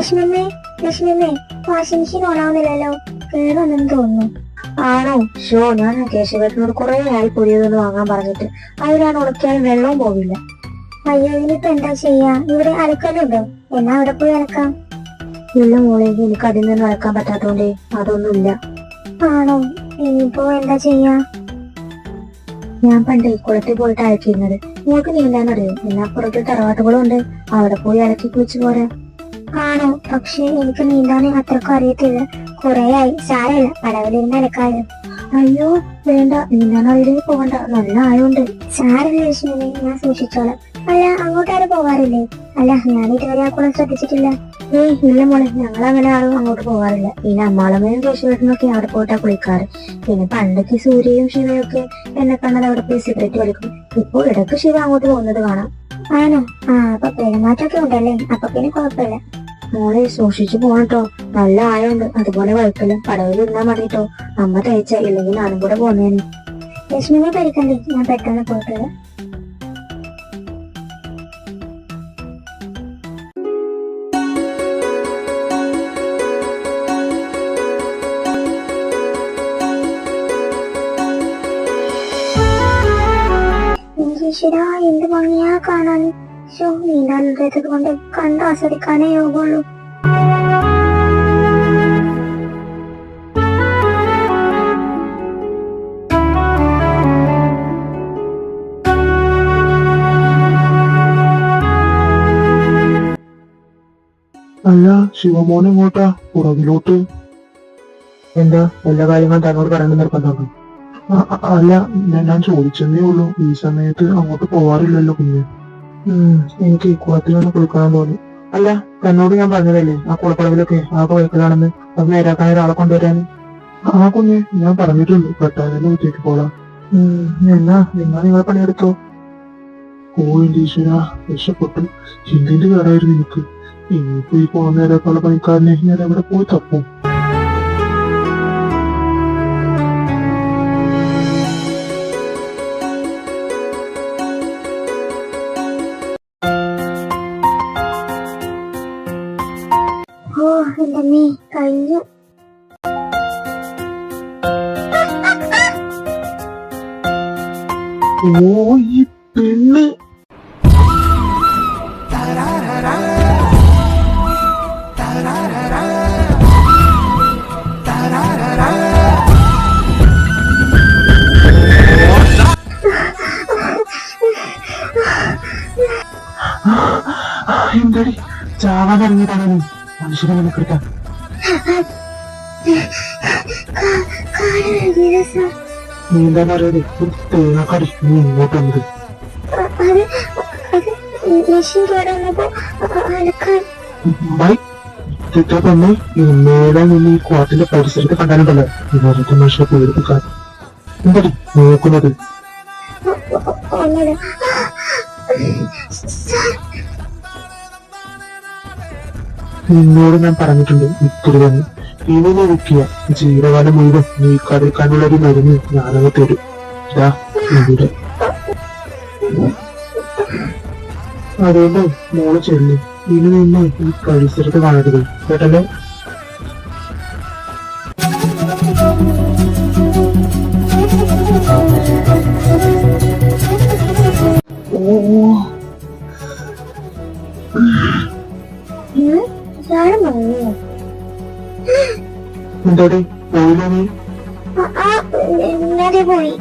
ലക്ഷ്മിയമ്മേ, ലക്ഷ്മിയമ്മേ, washing machine ഓണാവുന്നില്ലല്ലോ, കേടുവന്നെന്ന് തോന്നുന്നു. ആണോ? Show, ഞാൻ കേശവേട്ടനോട് കുറെ ആയി പുതിയതൊന്ന് വാങ്ങാൻ പറഞ്ഞിട്ട്. അവരാണ് ഉണക്കിയാലും വെള്ളവും പോവില്ല. അയ്യോ, ഇനിയിപ്പോ എന്താ ചെയ്യാ? ഇവിടെ അലക്കലുണ്ടോ? എന്നാ അവിടെ പോയി അലക്കാം. ഇല്ല മോളെ, എനിക്ക് അതിൽ നിന്ന് അലക്കാൻ പറ്റാത്തോണ്ടേ അതൊന്നുമില്ല. ആണോ? ഇനിയിപ്പോ എന്താ ചെയ്യാ? ഞാൻ പണ്ട് കുളത്തിൽ പോയിട്ട് അലക്കിയിരുന്നത്. മോൾക്ക് നീന്താനറിയോ? എന്നാ പുറത്ത് തറവാട്ടുകളും ഉണ്ട്, അവിടെ പോയി അലക്കി കുളിച്ചു പോരാ. ആണോ? പക്ഷെ എനിക്ക് നീന്താൻ അത്രക്കും അറിയത്തില്ല. കൊറേയായി. സാരമില്ല, പടവിലിരുന്ന് അലക്കാതെ. അയ്യോ വേണ്ട, നീന്താൻ അറിയില്ലെങ്കിൽ പോകണ്ട, നല്ല ആയോണ്ട്. സാരമില്ല ലക്ഷ്മിയെ, ഞാൻ സൂക്ഷിച്ചോളാം. അല്ല, അങ്ങോട്ടാരും പോകാറില്ലേ? അല്ല, ഞാൻ ഇതുവരെ ആ കുളം ശ്രദ്ധിച്ചിട്ടില്ല. ഇല്ല മോളെ, ഞങ്ങൾ അങ്ങനെ ആരും അങ്ങോട്ട് പോകാറില്ല. പിന്നെ അമ്മാളമ്മയും കേശവേട്ടനൊക്കെ അവിടെ പോയിട്ടാ കുളിക്കാറ്. പിന്നെ പണ്ടൊക്കെ സൂര്യയും ശിവയും ഒക്കെ എന്നെ കണ്ടത് അവിടെ പോയി സിഗരറ്റ് വലിക്കും. ഇപ്പോൾ ഇടയ്ക്ക് ശിവ അങ്ങോട്ട് പോകുന്നത് കാണാം. ആണോ? അപ്പൊ പെരുമാറ്റമൊക്കെ ഉണ്ടല്ലേ, അപ്പൊ പിന്നെ കുഴപ്പമില്ല. മോളെ സൂക്ഷിച്ചു പോണട്ടോ, നല്ല ആയുണ്ട്. അതുപോലെ വഴുക്കല് പടവിൽ ഇരുന്നാ മതിട്ടോ. അമ്മ തയ്ച്ച, ഇല്ലെങ്കിൽ ഞാനും കൂടെ പോന്നേന്. ലക്ഷ്മിനെ പേടിക്കണ്ടേ, ഞാൻ പെട്ടെന്ന് പോയിട്ട് വരാം. ഈശ്വരാ, എന്ത് ഭംഗിയാ കാണാൻ. നീന്താനുള്ളത് കൊണ്ട് കണ്ട് ആസ്വദിക്കാനേ യോഗുള്ളൂ. അല്ല, ശിവമോൻ എങ്ങോട്ടാ? പുറകിലോട്ട്. എന്താ, എല്ലാ കാര്യങ്ങളും തന്നോട് പറയേണ്ട നിർബന്ധമുണ്ടോ? അല്ല, ഞാൻ ചോദിച്ചെന്നേ ഉള്ളൂ. ഈ സമയത്ത് അങ്ങോട്ട് പോവാറില്ലല്ലോ കുഞ്ഞ്. എനിക്ക് ഈ കുളത്തിലൊന്ന് കുളിക്കണം തോന്നി. അല്ല, തന്നോട് ഞാൻ പറഞ്ഞതല്ലേ ആ കുളപ്പടവിലൊക്കെ ആകെ വൈക്കലാണെന്ന്, അത് നേരാക്കാൻ ഒരാളെ കൊണ്ടുവരാൻ. ആ കുഞ്ഞ്, ഞാൻ പറഞ്ഞിട്ടുണ്ട്, പെട്ടെന്ന് വീട്ടിലേക്ക് പോകാം. എന്നാ നിങ്ങൾ പണിയെടുത്തോ. ഓ എന്റെ ഈശ്വര, രക്ഷപ്പെട്ടു. ചിന്തിന്റെ കേടായിരുന്നു എനിക്ക്. ഇനിയിപ്പോ ഈ പോകുന്ന നേരത്തുള്ള പണിക്കാരനെ ഞാൻ എവിടെ പോയി തപ്പും. ഓ എന്റെ അമ്മേ, കഴിഞ്ഞു. ഓ ഈ പെണ്ണ്. എന്താടി ചാവാൻ ഇറങ്ങിയതാണ് നീ? മനുഷ്യനെ നിനക്കെടുക്കാൻ നീന്താനറിയാതെ ഒരു തേങ്ങാക്കടി നീ ഇങ്ങോട്ട് വന്നത്. തന്നെ മേലെ നിന്ന് ഈ കുളത്തിന്റെ പരിസരത്ത് കണ്ടാലുണ്ടല്ലോ ഇവരുടെ മനുഷ്യനെ പേടിപ്പിക്കാൻ. എന്താടി നോക്കുന്നത്? നിന്നോട് ഞാൻ പറഞ്ഞിട്ടുണ്ട് ഇത്തിരി ഇനി നോക്കിയ ജീവകാലം മുഴുവൻ നീ കടക്കാനുള്ള ഒരു മരുന്ന് ഞാനങ്ങ് തരും. ഇവിടെ അതുകൊണ്ട് മോള് ചെല്ലു. ഇനി നിന്ന് ഈ പരിസരത്ത് കാണരുത്, കേട്ടല്ലോ? എന്താടി പോയില്ല നീ? പോയി.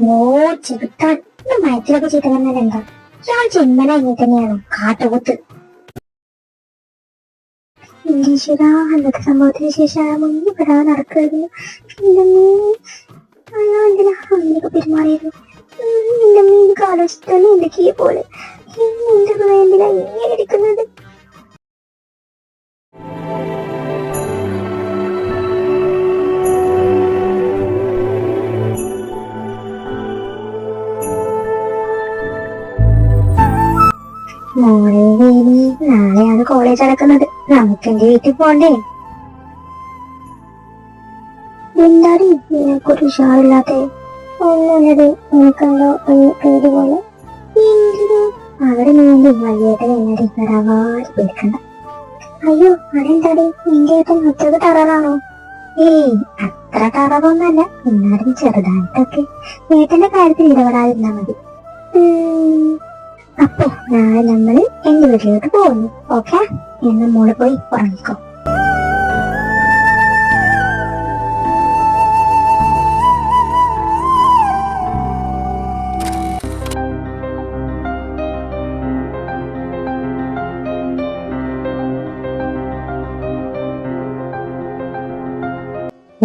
ഓ ചെറുത്താൻ മയത്തിലൊക്കെ ചെയ്ത് വന്നാൽ എന്താ? ഞാൻ ജന്മന ഇങ്ങനെ തന്നെയാണോ? കാട്ടുകുത്ത്. ഈശ്വര, അന്നത്തെ സംഭവത്തിന് ശേഷം ആ മുന്നിൽ പെടാതെ നടക്കുമായിരുന്നു. അയാൾ എന്തിനാ അങ്ങനെയൊക്കെ പെരുമാറിയിരുന്നു? എന്റെ മീൻ കാലോചിച്ചാണ് എന്തൊക്കെയെ പോലെ. എന്റെ എന്തിനാ ഇങ്ങനെ ഇരിക്കുന്നത്? മോളെ ദേവി, നാളെയാണ് കോളേജ് അടക്കുന്നത്. നമുക്ക് എന്റെ വീട്ടിൽ പോണ്ടേ? എന്താടി നിനക്കൊരു ഉഷാറില്ലാത്ത? ഒന്നുമില്ലടി, എനിക്കെന്തോ ഒരു പേടി പോലെ. അവിടെ നീണ്ടി വലിയേട്ടൻ എന്നെ വരാവാതെ പേടിക്കണ്ട. അയ്യോ അതെന്താടി, നിന്റെ ഏട്ടൻ ഒറ്റക്ക് ടററാണോ? ഏയ് അത്ര ടററൊന്നല്ല, എന്നാലും ചെറുതായിട്ടൊക്കെ. ഏട്ടന്റെ കാര്യത്തിൽ ഇടപെടാതിരുന്നാ മതി. അപ്പൊ നാളെ നമ്മള് എന്റെ വീട്ടിലോട്ട് പോകുന്നു. ഓക്കെ, എന്ന് മോള് പോയി ഉറങ്ങിക്കോ.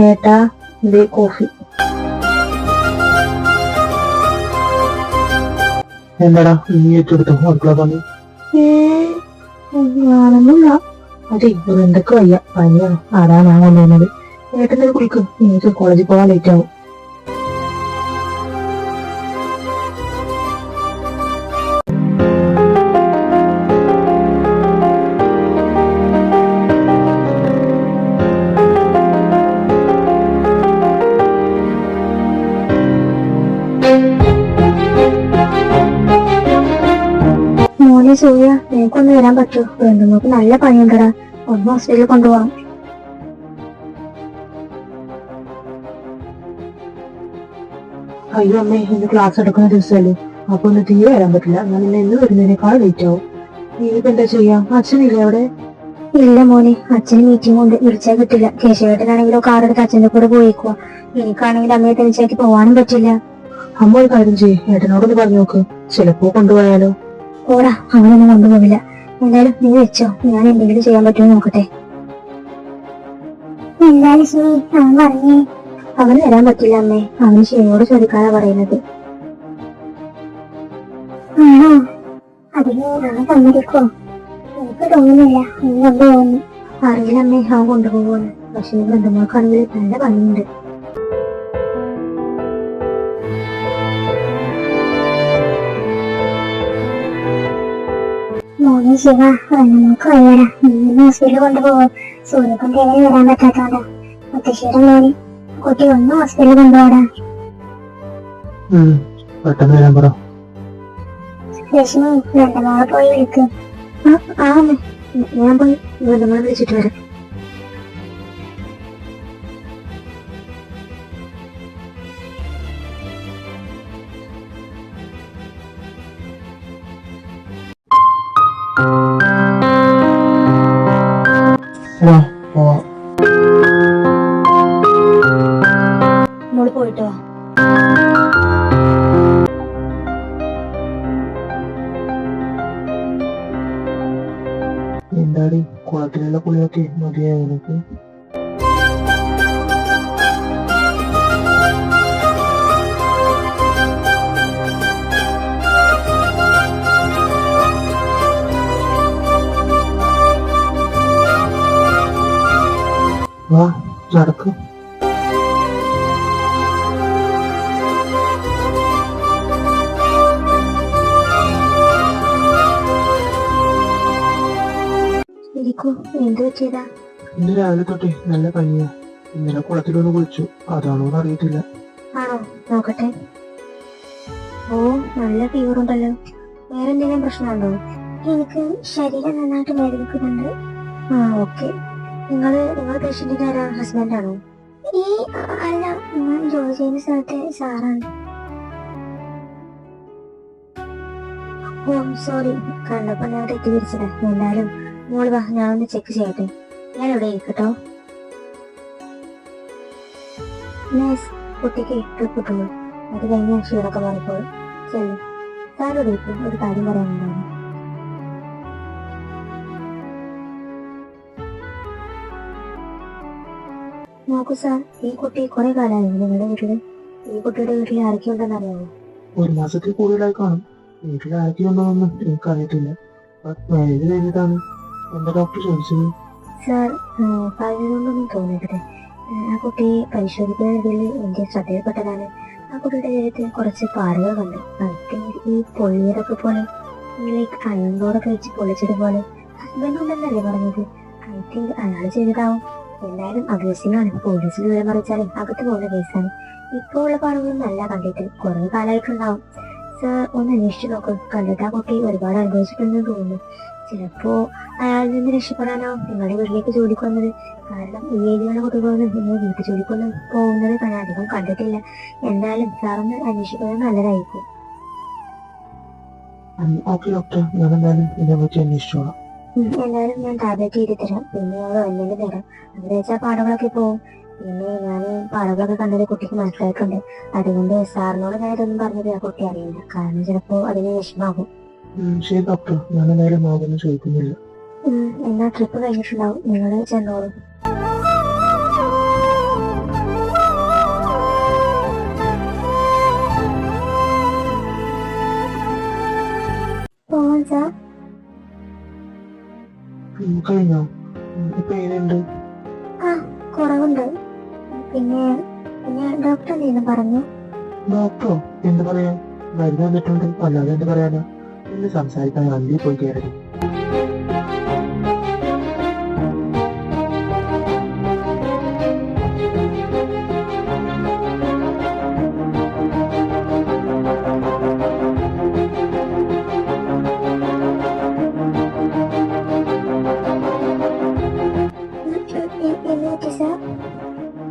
ഏട്ടാ ഇതേ കോഫി. എന്താടാ നീ ഏറ്റെടുത്തോ അടുക്കള പണി? ആണെന്നില്ല. അതെ ഒരു എന്തൊക്കെ വയ്യ, പനിയാണ്, അതാ ഞാൻ കൊണ്ടുവന്നത്. ഏട്ടനെ കുളിക്കും, എനിക്ക് കോളേജിൽ പോകാൻ ലേറ്റ് ആവും. മോനെ സൂര്യ, നിനക്കൊന്ന് വരാൻ പറ്റുമോ? വേണ്ടുന്നോക്ക് നല്ല പണിയുണ്ടടാ, ഒന്ന് ഹോസ്പിറ്റലിൽ കൊണ്ടുപോകണം. അയ്യോ അമ്മേ, ഇന്ന് ക്ലാസ് എടുക്കുന്ന ദിവസമല്ലേ, അപ്പൊ ഒന്ന് തീരെ വരാൻ പറ്റില്ല. ഞാൻ ഇന്ന് ഇന്ന് വരുന്നതിനേക്കാൾ ലേറ്റ് ആവും. നീയിപ്പോ എന്താ ചെയ്യാ? അച്ഛനില്ലേ അവിടെ? ഇല്ല മോനെ, അച്ഛന് മീറ്റിംഗ് കൊണ്ട് വിളിച്ചാൽ കിട്ടില്ല. കേശവേട്ടനാണെങ്കിലോ കാറെടുത്ത് അച്ഛന്റെ കൂടെ പോയിക്കുവാ. എനിക്കാണെങ്കിൽ അമ്മയെ തനിച്ചാക്കി പോവാനും പറ്റില്ല. അമ്മ ഒരു കാര്യം ചെയ്യ്, ഏട്ടനോടൊന്ന് പറഞ്ഞു നോക്ക്, ചിലപ്പോ കൊണ്ടുപോയാലോ. ഓടാ, അവനൊന്നും കൊണ്ടുപോകില്ല. എന്തായാലും നീ വെച്ചോ, ഞാൻ എന്തെങ്കിലും ചെയ്യാൻ പറ്റുമോ നോക്കട്ടെ. എന്തായാലും ശരി, അവൻ പറഞ്ഞേ. അവന് വരാൻ പറ്റില്ല അമ്മേ, അവന് ശരിയോട് ചോദിക്കാനാ പറയുന്നത്. ആണോ? അതിന് അവൻ സമ്മതിക്കോ? എനിക്ക് തോന്നുന്നില്ല അവൻ കൊണ്ടുപോകുന്നു. അറിയില്ല അമ്മേ, അവൻ കൊണ്ടുപോകുന്നു. പക്ഷെ ബന്ധുക്കൾക്കാണെങ്കിൽ നല്ല പണിയുണ്ട്. മോനെ ശിവ, നമുക്ക് വയ്യടാ, ഇന്ന് ഹോസ്പിറ്റലിൽ കൊണ്ടുപോകും. സൂര്യക്കൊണ്ട് എങ്ങനെ വരാൻ പറ്റാത്തോണ്ടാ. മുത്തശ്ശിയുടെ മോനെ കുട്ടി ഒന്ന് ഹോസ്പിറ്റലിൽ കൊണ്ടുപോടാ. പെട്ടെന്ന് വരാൻ പറ. ലക്ഷ്മി, രണ്ട് മോളെ പോയി വിളിക്ക്. ആ അമ്മേ, ഞാൻ പോയി ബന്ധുക്കളെ വിളിച്ചിട്ട് വരാം. വാ പോവാം. മോള് പോയിട്ടോ? എന്താടി കുളത്തിലുള്ള കുളിയൊക്കെ മതിയായോ നിനക്ക്? വാ നടക്ക്. ഇരിക്കൂ, എന്ത് പറ്റിയതാ? ഇന്ന് രാവിലെ തൊട്ടേ നല്ല പനിയാ. ഇന്നലെ കുളത്തിലൊന്ന് കുളിച്ചു, അതാണോന്ന് അറിയത്തില്ല. ആണോ? നോക്കട്ടെ. ഓ, നല്ല ഫീവർ ഉണ്ടല്ലോ. വേറെ എന്തെങ്കിലും പ്രശ്നമുണ്ടോ? എനിക്ക് ശരീരം നന്നായിട്ട് വേദനിക്കുന്നുണ്ട്. ആ ഓക്കെ. നിങ്ങള് പേഷ്യന്റിന്റെ ആരാ? ഹസ്ബൻഡ് ആണോ? ഈ അല്ല, ഞാൻ ജോലി ചെയ്യുന്ന സ്ഥലത്തെ സാറാണ്. ഓ സോറി, കണ്ടപ്പോ ഞാൻ തെറ്റിദ്ധരിച്ചതാ. എന്തായാലും മോള് വാ, ഞാനൊന്ന് ചെക്ക് ചെയ്യട്ടെ. ഞാൻ ഇവിടെ ഇരിക്കട്ടോ. നേഴ്സ്, കുട്ടിക്ക് ട്രിപ്പ് ഇട്ടുള്ളൂ. അത് കഴിഞ്ഞ ക്ഷീണമൊക്കെ മാറിപ്പോഴും. ചെല്ലു, സാറോട് ഇരിക്കും, ഒരു കാര്യം പറയാനുണ്ടാവും. നോക്കൂ സാർ, ഈ കുട്ടി കുറെ കാലമായി നിങ്ങളുടെ വീട്ടില്. ഈ കുട്ടിയുടെ വീട്ടിൽ ആരൊക്കെ ഉണ്ടെന്ന് അറിയാമോ? ഒരു മാസത്തിൽ കൂടുതലായി കാണും. വീട്ടിൽ ആരൊക്കെയുണ്ടോന്നൊന്നും എനിക്കറിയത്തില്ല. മാരേജ് കഴിഞ്ഞിട്ടാണ് എന്റെ ഡോക്ടർ ചോദിച്ചത്. സാർ, പറഞ്ഞതുകൊണ്ടൊന്നും തോന്നരുത്. ആ കുട്ടി പരിശോധിക്കുന്നതിൽ എന്റെ ശ്രദ്ധയിൽപ്പെട്ടതാണ്. ആ കുട്ടിയുടെ ശരീരത്തിൽ കുറച്ച് പാടുകൾ കണ്ട്. അതൊക്കെ ഈ പൊള്ളിയതൊക്കെ പോലെ, ലൈക്ക് അയൺറോഡൊക്കെ വെച്ച് പൊള്ളിച്ചതുപോലെ. ഹസ്ബൻഡ് ഉണ്ടെന്നല്ലേ പറഞ്ഞത്? ഐ തിങ്ക് അയാൾ ചെയ്തതാവും. എന്തായാലും അഗ്രസീവാണ്. പോലീസിൽ വിവരം അറിയിച്ചാലേ അകത്ത് പോകുന്ന കേസാണ്. ഇപ്പോൾ ഉള്ള പണങ്ങളും നല്ല കണ്ടിട്ട് കുറെ കാലമായിട്ടുണ്ടാവും. സാർ ഒന്ന് അന്വേഷിച്ചു നോക്കും. കണ്ടിട്ട് ആ കുട്ടി ഒരുപാട് അനുഭവിച്ചിട്ടുണ്ടെന്ന് തോന്നുന്നു. ചിലപ്പോ അയാളിൽ നിന്ന് രക്ഷപ്പെടാനാവും നിങ്ങളുടെ വീട്ടിലേക്ക് ജോലിക്ക് വന്നത്. കാരണം ഈ ഏരിയയിലുള്ള കുട്ടികളൊന്നും നിങ്ങൾ വീട്ടു ജോലിക്കൊന്നും പോകുന്നത് ഞാൻ അധികം കണ്ടിട്ടില്ല. എന്തായാലും സാറൊന്ന് അന്വേഷിക്കുന്നത് നല്ലതായിരിക്കും. ഓക്കെ ഡോക്ടർ, ഞാൻ എന്തായാലും ഇതിനെപ്പറ്റി അന്വേഷിച്ചോളാം. എന്തായാലും ഞാൻ ടാബ്ലറ്റ് എഴുതി തരാം. പിന്നെ ഞങ്ങൾ വന്നതിന് തരാം. അത് വെച്ചാൽ പാടുകളൊക്കെ പോവും. പിന്നെ ഞാൻ പാടുകളൊക്കെ കണ്ടത് കുട്ടിക്ക് മനസ്സിലായിട്ടുണ്ട്. അതുകൊണ്ട് സാറിനോട് ഞാൻ ഇതൊന്നും പറഞ്ഞത് ആ കുട്ടി അറിയില്ല. കാരണം ചിലപ്പോ അതിന് വിഷമാകും. ശരി ഡോക്ടർ, ഞാൻ എന്തായാലും അതൊന്നും ചോദിക്കുന്നില്ല. എന്നാ ട്രിപ്പ് കഴിഞ്ഞിട്ടുണ്ടാവും. നിങ്ങൾ ചെന്നോളൂ. പോവാൻ സാർ. കഴിഞ്ഞോ? ഇപ്പൊ എങ്ങനെയുണ്ട്? ആ, കുറവുണ്ട്. പിന്നെ ഡോക്ടർ എന്തെങ്കിലും പറഞ്ഞു? ഡോക്ടറോ? എന്ത് പറയാ, മരുന്ന് തന്നിട്ടുണ്ട്. അല്ലാതെ എന്ത് പറയാനാ? എന്നെ സംസാരിക്കാൻ വണ്ടിയിൽ പോയി കയറി.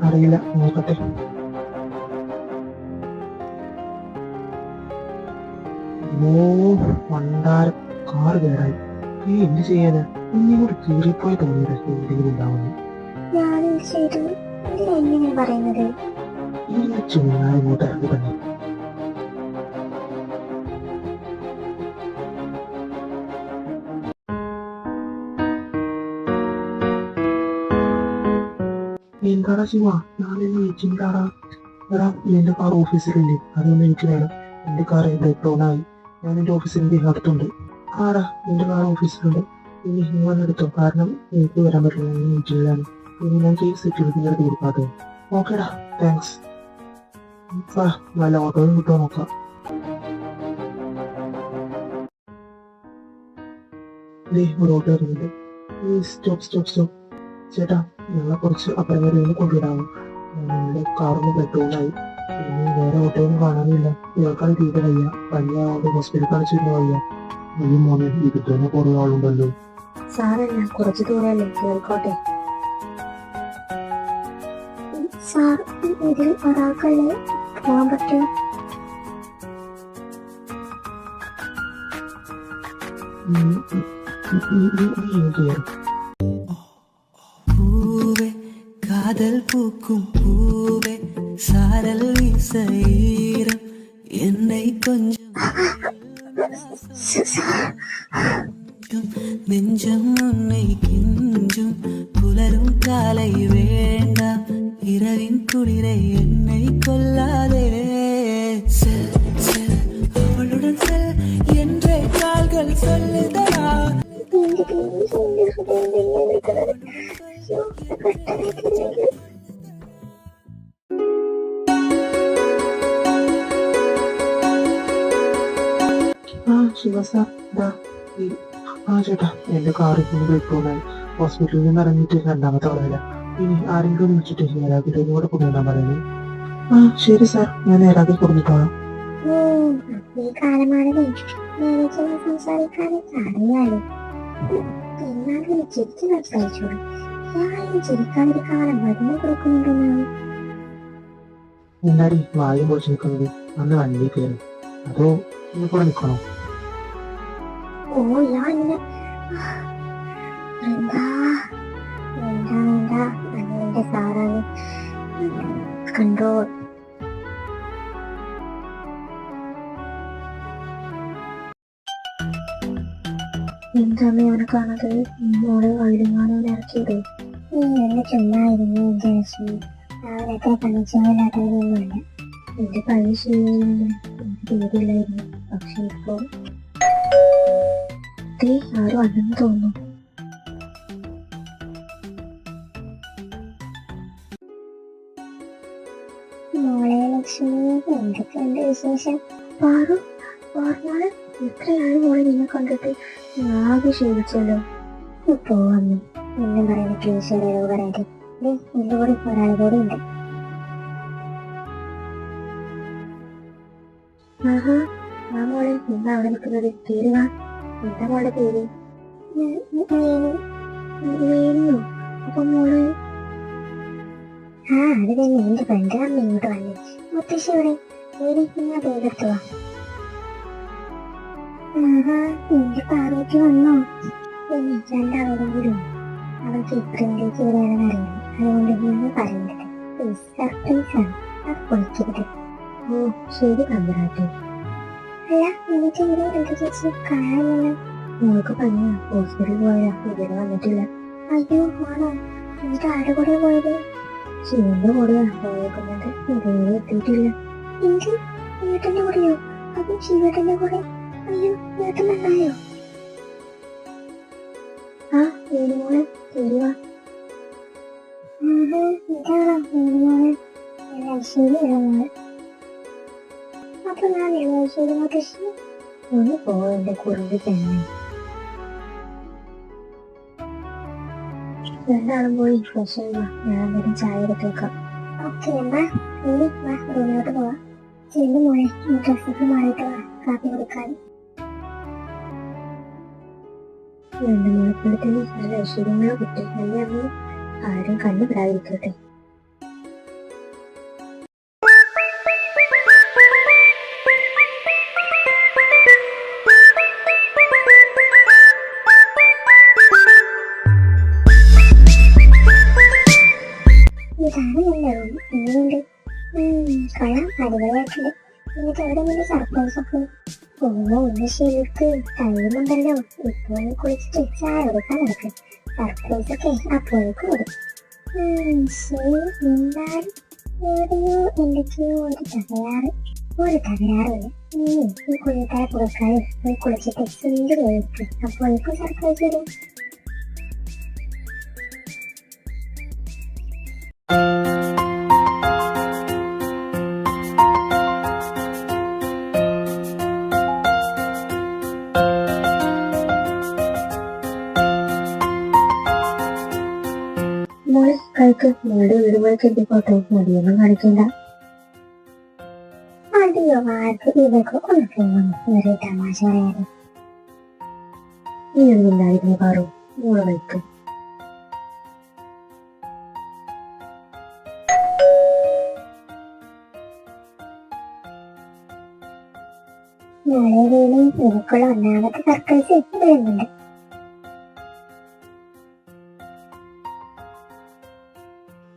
അറിയില്ല, നോക്കട്ടെ. മണ്ടാരം കാറ് കേടായി. എന്ത് ചെയ്യാനാ? ഇനി കൂടി കീറിപ്പോയി തോന്നിയത് എന്തെങ്കിലും ഉണ്ടാവുന്നു. ഈ ചുമ്മാ ഇങ്ങോട്ട് ഇറങ്ങി തന്നെ. എന്താടാ ശിവ, ഞാനെന്നെ വിളിച്ചിട്ടാടാ. എടാ, എന്റെ കാർ ഓഫീസിലുണ്ട്, അതൊന്നും എനിക്ക് വേണം. എന്റെ കാർ ബ്രേക്ക് ഡൗൺ ആയി. ഞാൻ എന്റെ ഓഫീസിന്റെ അടുത്തുണ്ട്. ആടാ, എന്റെ കാർ ഓഫീസിലുണ്ട്. ഇനി നിങ്ങൾ എടുത്തോ, കാരണം എനിക്ക് വരാൻ പറ്റില്ല. ഞാൻ വീട്ടിലാണ്. പിന്നെ ഞാൻ സെക്യൂരിറ്റിയുടെ അടുത്ത് കൊടുക്കാതെ. ഓക്കേടാ, താങ്ക്സ്. നല്ല ഓട്ടോയും കിട്ടുമോ നോക്കാം. ഒരു ഓട്ടോ വരുന്നുണ്ട്. സ്റ്റോപ്പ്. ചേട്ടാ, ഞങ്ങളെ കുറച്ച് അപ്പുറം വരെ ഒന്ന് കൊണ്ടുവിടാമോ? ഞങ്ങളുടെ കാറിന് പെട്രോളായി. ഇനി വേറെ ഓട്ടോയൊന്നും കാണാനില്ല. ഇയാൾക്കാണ് തീരെ വയ്യ. പനിയാവുകൊണ്ട് ഹോസ്പിറ്റലിൽ കാണിച്ചിരുന്ന വയ്യ. ഈ മോനെ ഇതിൽ തന്നെ കുറെ ആളുണ്ടല്ലോ. സാറല്ല, കുറച്ച് ദൂരമല്ലേ, കേൾക്കോട്ടെ. സാർ, ഇതിൽ ഒരാൾക്കല്ലേ പോകാൻ പറ്റും? பூவே காதல் பூக்கும் பூவே சாரல் வீசஈரம் என்னை கொஞ்சம் நெஞ்சம் உன்னை கிஞ்சும் புலரும் காலை வேண்டாம் இரவின் குளிரை என்னை கொல்லாதே செல் செல் அவளுடன் செல் என்றே கால்கள் சொல்லுதா ശിവ സാർ, ചേട്ടാ, എന്റെ കാറിൽ നിന്ന് ബ്രേക്ക്ഡൗണായി. ഹോസ്പിറ്റലിൽ നിന്ന് ഇറങ്ങിയിട്ട് രണ്ടാമത്തെ വളവില്ല. ഇനി ആരെങ്കിലും വിളിച്ചിട്ട് നേരാക്കിട്ട് കൂടെ കൊണ്ടുവരാൻ പറയുന്നത്. ശരി സാർ, ഞാൻ നേരാക്കി കൊടുത്തിട്ടോളാം. സംസാരിക്കാനും അറിയാലോ. എന്നാലും ചിരിച്ചു സംസാരിച്ചോളൂ. ഞാൻ ചിരിക്കാതിരിക്കാതെ മരുന്ന് കൊടുക്കുന്നുണ്ടെന്നാണ്. എന്താടി വായും പൊളിച്ച് നിൽക്കുന്നത്? അന്ന് വണ്ടി കയറി. അതോ നീ കൂടെ നിൽക്കണോ? ഓ, ഞാൻ വേണ്ട, എന്റെ സാറാണ്. കൺട്രോൾ. എന്താമേ അവനെ കാണാത്തത്? മോളെ വയലുങ്ങാനോ ഇറക്കിയത്? നീ എന്നെ ചുമ്മായിരുന്നു എന്റെ ലക്ഷ്മി. അവരൊക്കെ പണിച്ചോയില്ലാത്തവരൊന്നുമില്ല. എന്റെ പഴയ ശീലം പേടിയില്ലായിരുന്നു. പക്ഷെ ഇപ്പോ ആരും അല്ലെന്ന് തോന്നുന്നു. മോളെ ലക്ഷ്മി, എന്തൊക്കെയുണ്ട് വിശേഷം? പാറുമോളെ, എത്രയാണ് മോളെ നിന്നെ കണ്ടിട്ട്? ആകെ ക്ഷീണിച്ചല്ലോ. പോവാമ്മി, എന്നും പറയുന്ന ക്ലീശയുടെ പറയാതെ എന്റെ കൂടെ ഒരാൾ കൂടി ഉണ്ട്. ആഹാ, ആ മോളെ എന്താ അവിടെ നിൽക്കുന്നത്? കേറി വാ. എന്താ മോളുടെ പേര്? വേണു. അപ്പൊ മോള് ആ അത് തന്നെ എന്റെ ഫ്രണ്ട് അമ്മ ഇങ്ങോട്ട് വന്നു. മുത്തശ്ശി ഇവിടെ നിങ്ങൾ പേരെടുത്തു. ആഹാ, എന്റെ പാറയ്ക്ക് വന്നോ? പിന്നെ രണ്ടാളോടും കൂടി അവൾക്ക് ഇത്രയിലേക്ക് വരാണെന്ന് അറിയില്ല. അതുകൊണ്ട് നിങ്ങൾ പറയുന്നത് സർപ്രൈസ് ആണ്. അത് പൊളിക്കരുത്. ഓ ശരി തമ്പുരാട്ടി. അല്ല എനിക്ക് ഇവിടെ എന്താ ചേച്ചി കാണാനില്ല? മോൾക്ക് പനിയാ, ഹോസ്പിറ്റലിൽ പോയാ, ഇതുവരെ വന്നിട്ടില്ല. അയ്യോ ആണോ? എനിക്ക് ആരുടെ കൂടെ പോയത്? ശിവന്റെ കൂടെയാ പോയേക്കുന്നത്, ഇതുവരെ എത്തിയിട്ടില്ല. എനിക്ക് ഏട്ടന്റെ കൂടെയോ? അതും ശിവേട്ടന്റെ കൂടെ? അയ്യോ ഏട്ടൻ നന്നായോ? ആ വേണു മോളെ കേറി വാ. ഇതാണോ മോള്? ഐശ്വര്യ മോള്. അപ്പൊ ഞാൻ ഐശ്വര്യ മുത്തശ്ശി. ഒന്ന് പോ എന്റെ കുറുമ്പി തന്നെ. രണ്ടാളും പോയി ഫ്രഷ് ആയി വാ, ഞാൻ അന്നേരം ചായ എടുത്ത് വെക്കാം. ഓക്കെ എന്നാ ഇനി വാ റൂമിലോട്ട് പോവാം. ചെല്ലു മോളെ, ഈ ഡ്രസ്സൊക്കെ മാറിയിട്ട് വാ കാപ്പി കൊടുക്കാൻ. രണ്ട് മോളെപ്പോഴത്തേന് നല്ല ഐശ്വര്യമുള്ള കുട്ടി അല്ലേ അമ്മ? ആരും കണ്ണുപെടാതിരിക്കട്ടെ. ഇതാണ് എന്റെ റൂം. എങ്ങനെയുണ്ട്? കൊള്ളാം, അടിപൊളിയായിട്ടുണ്ട്. എന്നിട്ട് എവിടെ നിന്റെ സർപ്രൈസ് ഒക്കെ? ഒന്ന് ശരിക്ക് ടൈമുണ്ടല്ലോ. ഇപ്പോൾ കുളിച്ചിട്ട് ചായ കൊടുക്കാൻ നടക്കും. സർപ്രൈസ് ഒക്കെ അപ്പോഴേക്കും വരും. ശരി, എന്തായാലും എവിടെയോ എന്തൊക്കെയോ ഒരു തകരാറില്ല. ഈ കുളിക്കാരെ കൊടുക്കാതെ പോയി കുളിച്ചിട്ട് സിന്ധു കഴിക്കും. അപ്പോഴേക്കും സർപ്രൈസ് വരും. മോളെ കഴിക്ക്. മോളുടെ വീട് പോയി എത്തിക്കോട്ടെ, മടിയൊന്നും കാണിക്കണ്ട. അടിയോ ആർക്ക് ഇതൊക്കെ ഒന്ന് പോകുന്നു. ഒരു തമാശ പറയാതെ. നീ ഒന്നുമില്ലായിരുന്നു പാറു, മോളെ കഴിക്ക്. നാളെ വീണ്ടും എനിക്കുള്ള ഒന്നാമത്തെ സർപ്രൈസ് വരുന്നുണ്ട്.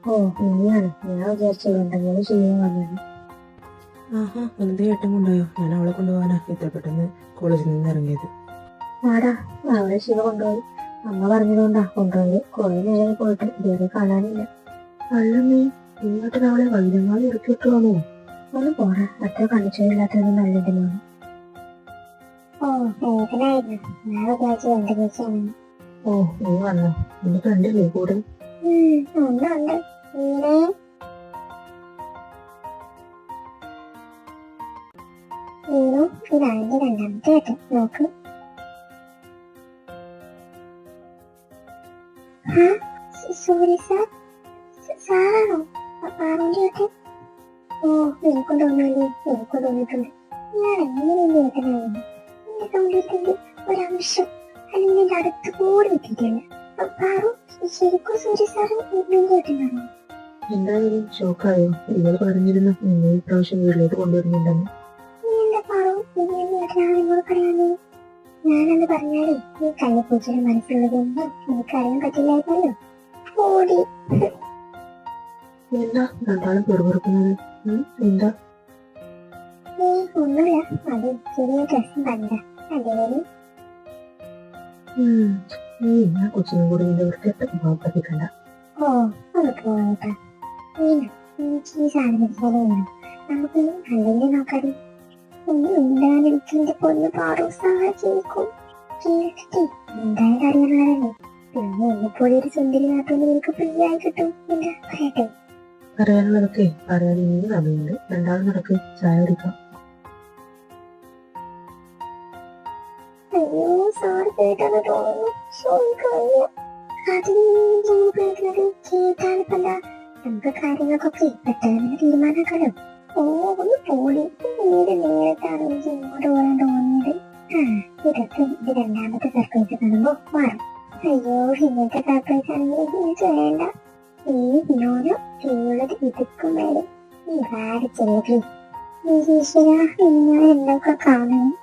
ഓ നീയാണ്, ഞാൻ വിചാരിച്ചത് എന്റെ മോള് ചെയ്യാൻ വന്നത്. ആഹാ, വെറുതെ ഏട്ടൻ കൊണ്ടുപോയോ? ഞാൻ അവളെ കൊണ്ടുപോകാനാ ഇത്ര പെട്ടെന്ന് കോളേജിൽ നിന്ന് ഇറങ്ങിയത്. ആടാ, അവളെ ശിവ കൊണ്ടുപോയി. അമ്മ പറഞ്ഞതുകൊണ്ടാ കൊണ്ടുപോയി. കുറെ നേരമായി പോയിട്ട് ഇതുവരെ കാണാനില്ല. അല്ലമ്മേ, ഇങ്ങോട്ട് അവളെ വൈദ്യമായി ഇറക്കിയിട്ടുള്ളൂ. ഒന്ന് പോടാ, അത്ര കണിച്ചതില്ലാത്തത് നല്ലത് മോനെ. ഓ ഏട്ടനായിരുന്നു. ഞാൻ വിചാരിച്ചു എന്റെ ചേച്ചിയാണ്. ഓ നീ വന്നോ? എന്റെ ഫ്രണ്ടില്ലേ കൂടെ? ഒന്നുണ്ട്. ഇങ്ങനെ ഇതാണ് എന്റെ രണ്ടാമത്തെ ഏട്ടൻ. നോക്ക്. Sorry sir. സാറാണോ പാറുവിന്റെ ഏട്ടൻ? ഓ എനിക്കും തോന്നുന്നില്ലേ? എനിക്കും തോന്നിയിട്ടുണ്ട്. ഞാൻ എങ്ങനെ എന്റെ ഏട്ടനായിരുന്നു? എന്റെ തോന്നിയിട്ടുണ്ട് ഒരംശം അല്ലെങ്കിൽ എന്റെ അടുത്ത് കൂടി എത്തിയിട്ടില്ല. പാറു ശരിക്കും സൂര്യ സാറ് എന്റെ ഏട്ടനാണോ? എന്തായാലും ഷോക്കായോ? ഇവൾ പറഞ്ഞിരുന്നു നിന്നെ ഈ പ്രാവശ്യം വീട്ടിലോട്ട് കൊണ്ടുവരുന്നുണ്ടെന്ന്. എന്താ പാറു എന്റെ ഏട്ടനാണ് നിങ്ങൾ പറയാനേ? ഞാനെന്ന് പറഞ്ഞാലേ ഈ കള്ളിപ്പൂച്ചയുടെ മനസ്സിലുള്ളതൊന്നും എനിക്കറിയാൻ പറ്റില്ലായിരുന്നല്ലോ. ഓടി. എന്താ രണ്ടാളും പെറുപെറുക്കുന്നത്? എന്താ? ഒന്നുമില്ല, അത് ചെറിയ ഡ്രസ്സും കണ്ട അതേപോലെ. നീ എന്നാ കൊച്ചിനും കൂടി നിന്റെ വൃത്തിയിട്ട് പ്രവർത്തിക്കണ്ട. ഓ ഒന്ന് പോകട്ടെ. എനിക്ക് ഈ സാധനം പോലെ വേണം. നമുക്ക് അല്ലെങ്കിൽ നോക്കാടി. ഒന്ന് ഉണ്ടാകാനെനിക്കെന്റെ പൊന്ന് പാറു സഹായിക്കും. കേട്ടിട്ട് എന്തായാലും അറിയാനുള്ളതല്ലേ. പിന്നെ എന്നെപ്പോലെ ഒരു സുന്ദരി നാട്ടുകൊണ്ട് നിനക്ക് ഫ്രീ ആയി കിട്ടും. എന്താ പറയട്ടെ? പറയാനുള്ളതൊക്കെ പറയാൻ ഇനി സമയമുണ്ട്. രണ്ടാളും നടക്ക്, ചായ കുടിക്കാം. അയ്യോ സാറ് കേട്ടെന്ന് തോന്നുന്നു. അതിന് പേടിക്കുന്നത് കേട്ടാലിപ്പം നമുക്ക് കാര്യങ്ങൾക്കൊക്കെ പെട്ടെന്ന് തീരുമാനമാക്കാലോ. ഓ ഒന്ന് പോളി, ഏത് നേരത്തെ അറിയിച്ച് ഇങ്ങോട്ട് പോകാൻ തോന്നിയത്. ഇതൊക്കെ ഇത് രണ്ടാമത്തെ സർപ്രൈസ് കാണുമ്പോ മാറും. അയ്യോ ഇങ്ങനത്തെ സർപ്രൈസ് ആണെങ്കിൽ എനിക്ക് വേണ്ട. ഈ വിനോദം ചെയ്യുള്ളത് ഇതൊക്കെ മേലെ ഈ വാടിച്ചെല്ലേ. ഈശ്വര ഇനി ഞാൻ എന്തൊക്കെ കാണണം.